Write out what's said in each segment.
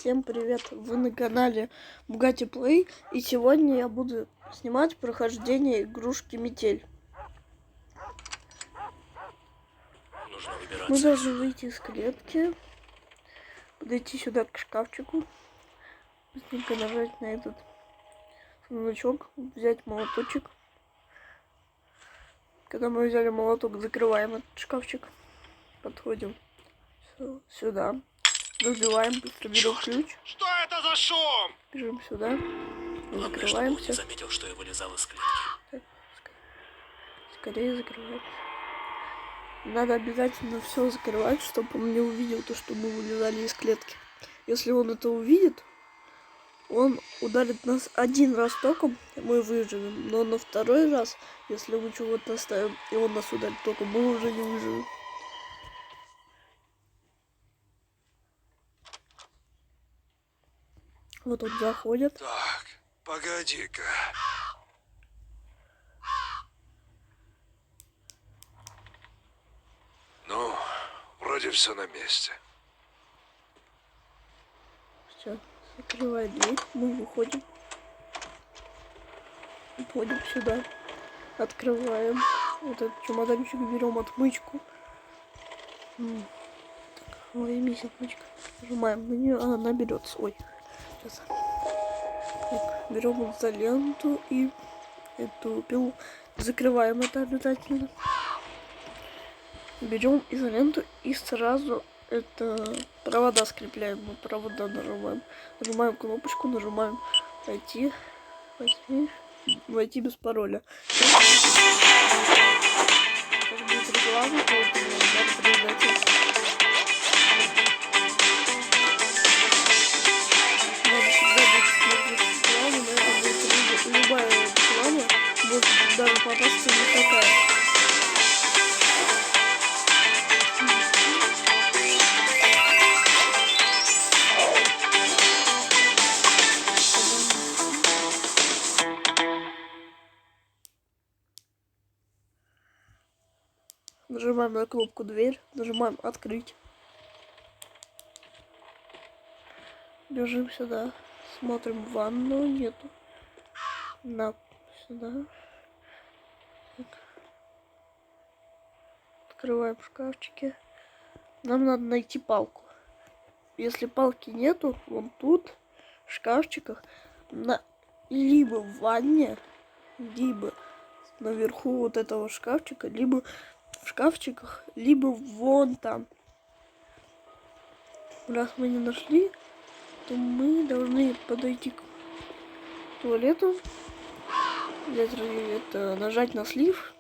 Всем привет! Вы на канале Bugatti Play, и сегодня я буду снимать прохождение игрушки Метель. Мы должны выйти из клетки, подойти сюда к шкафчику, быстренько нажать на этот сундучок, взять молоточек. Когда мы взяли молоток, закрываем этот шкафчик, подходим сюда. Разбиваем, быстро берем ключ. Что это за шум? Бежим сюда. Закрываемся. Не заметил, что я вылезал из клетки. Так, скорее закрываемся. Надо обязательно все закрывать, чтобы он не увидел то, что мы вылезали из клетки. Если он это увидит, он ударит нас один раз током, мы выживем. Но на второй раз, если мы чего-то оставим, и он нас ударит током, мы уже не выживем. Вот он заходит. Так, погоди-ка. Ну, вроде все на месте. Все, закрывает дверь, мы выходим. Входим сюда. Открываем. Вот этот чемоданчик, берем отмычку. Так, ой, есть отмычка. Нажимаем на нее, она берется. Ой, сейчас. Так, берем изоленту и эту пилу. Закрываем это обязательно. Берем изоленту и сразу это провода скрепляем. Мы провода нажимаем. Нажимаем кнопочку, нажимаем войти без пароля. Сейчас будет реклама, поэтому надо подождать. Надо всегда будет смотреть рекламу, но это будет любая реклама, может даже попасться не такая. Нажимаем на кнопку дверь, нажимаем открыть. Бежим сюда, смотрим ванну, нету. Сюда. Так. Открываем шкафчики. Нам надо найти палку. Если палки нету, вон тут, в шкафчиках, либо в ванне, либо наверху вот этого шкафчика, либо в шкафчиках, либо вон там. Раз мы не нашли, то мы должны подойти к туалету, нажать на слив,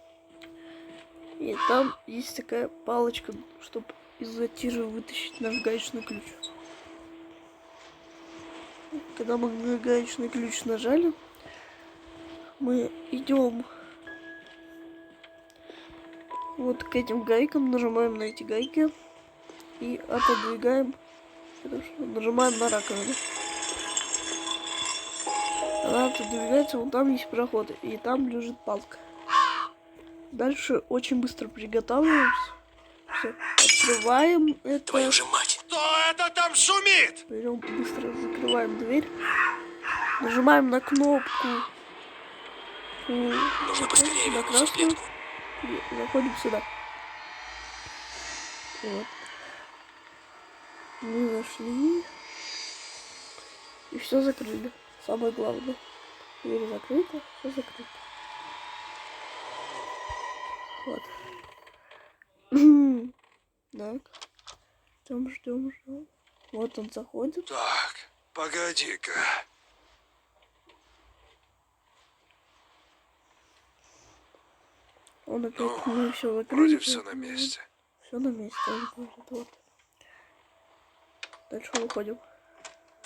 и там есть такая палочка, чтобы из-за тира вытащить наш гаечный ключ. Когда мы на гаечный ключ нажали, мы идем вот к этим гайкам, нажимаем на эти гайки и отодвигаем. Нажимаем на раковину. Она отодвигается, вон там есть проход, и там лежит палка. Дальше очень быстро приготавливаемся. Все, открываем это. Твою же мать! Кто это там шумит? Берем, быстро закрываем дверь. Нажимаем на кнопку. Нужно поскорее на вернуться в красную. клетку. И заходим сюда. Вот. Мы зашли. И все закрыли. Самое главное. Дверь закрыта, все закрыто. Вот. Так. Ждем. Вот он заходит. Так, погоди-ка. Он опять, мы все закрыли. Вроде все на месте. Все на месте. Он говорит, вот. Дальше выходим.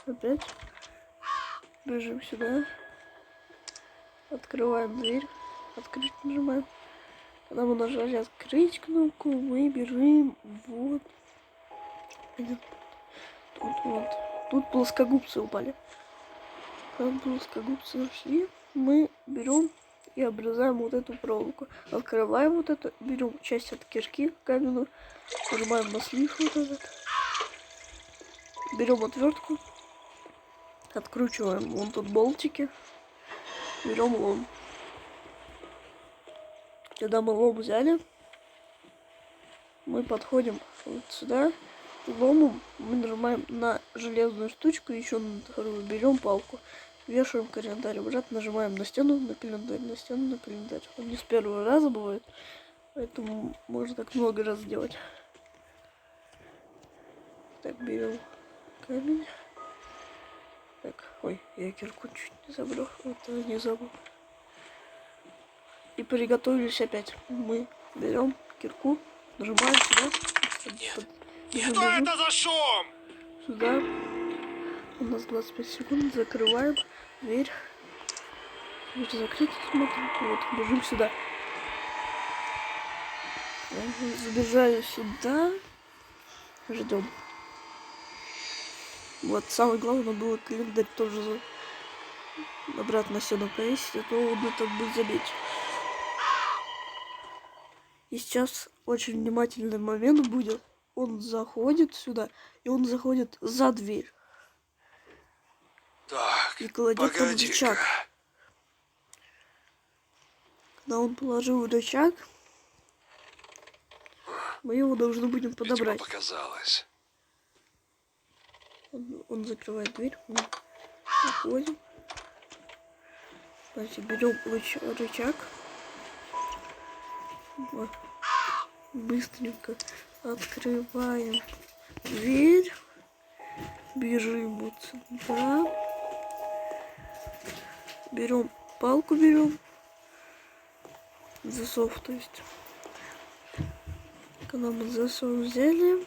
Опять. Бежим сюда. Открываем дверь. Открыть нажимаем. Когда мы нажали открыть кнопку, мы бежим вот. Тут вот. Тут плоскогубцы упали. Когда плоскогубцы нашли, мы берем и обрезаем вот эту проволоку. Открываем вот это, берем часть от кишки каменную, нажимаем на слив вот этот. Берем отвертку Откручиваем вон тут болтики. Берем лом. Когда мы лом взяли, мы подходим вот сюда. Ломом мы нажимаем на железную штучку, еще на вторую берем палку, вешаем календарь, обратно нажимаем на стену, на календарь, на стену, на календарь. Он не с первого раза бывает, поэтому можно так много раз делать. Так, берем камень. Так, ой, я кирку чуть не забрал, это не забыл. И приготовились опять. Мы берем кирку, нажимаем сюда. Нет. Что это за шум? Сюда. У нас 25 секунд. Закрываем дверь. Дверь закрыта, смотрим. Вот, бежим сюда. Забежали сюда. Ждем. Вот, самое главное было календарь тоже обратно на стену повесить, а то он это будет забить. И сейчас очень внимательный момент будет. Он заходит сюда, и он заходит за дверь. Так, И кладет там рычаг. погоди-ка. Когда он положил рычаг, мы его должны будем Видимо, подобрать. показалось. Он закрывает дверь, мы заходим. Значит, берем рычаг. Вот. Быстренько открываем дверь. Бежим вот сюда. Берем палку, берем. Засов, то есть. Когда мы засов взяли,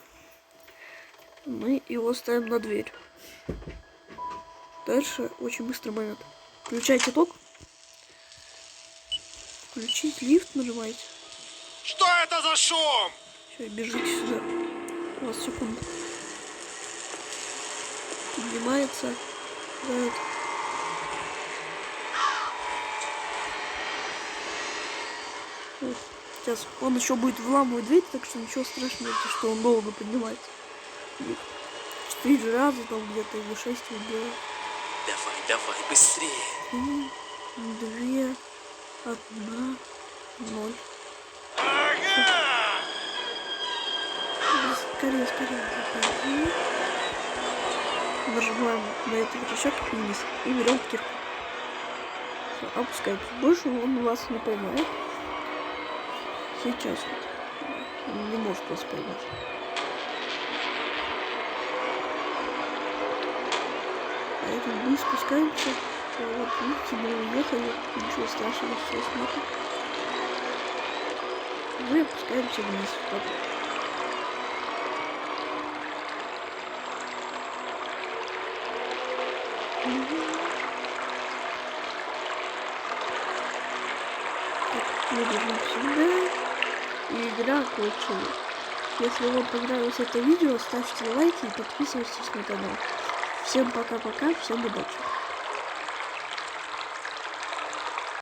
мы его ставим на дверь. Дальше очень быстрый момент. Включайте ток. Включить лифт нажимаете. Что это за шум? Все, бежите сюда. У вас секунда. Поднимается. Да, вот. Сейчас он еще будет вламывать дверь, так что ничего страшного, что он долго поднимается. 4 раза там где-то или 6 вот делает. Давай, давай, быстрее. 3, 2, 1, 0. Ага! Скорее, скорее. Нажимаем на этот рычаг вниз и берем кирку. Все, опускаем. Больше он вас не поймает. Сейчас вот. Он не может вас поймать. Поэтому мы спускаемся. Вот, видите, мы уехали. Ничего страшного сейчас нет. Мы опускаемся вниз. Вот. Так, мы бежим сюда. И игра кончилась. Если вам понравилось это видео, ставьте лайки и подписывайтесь на канал. Всем пока-пока, всем удачи.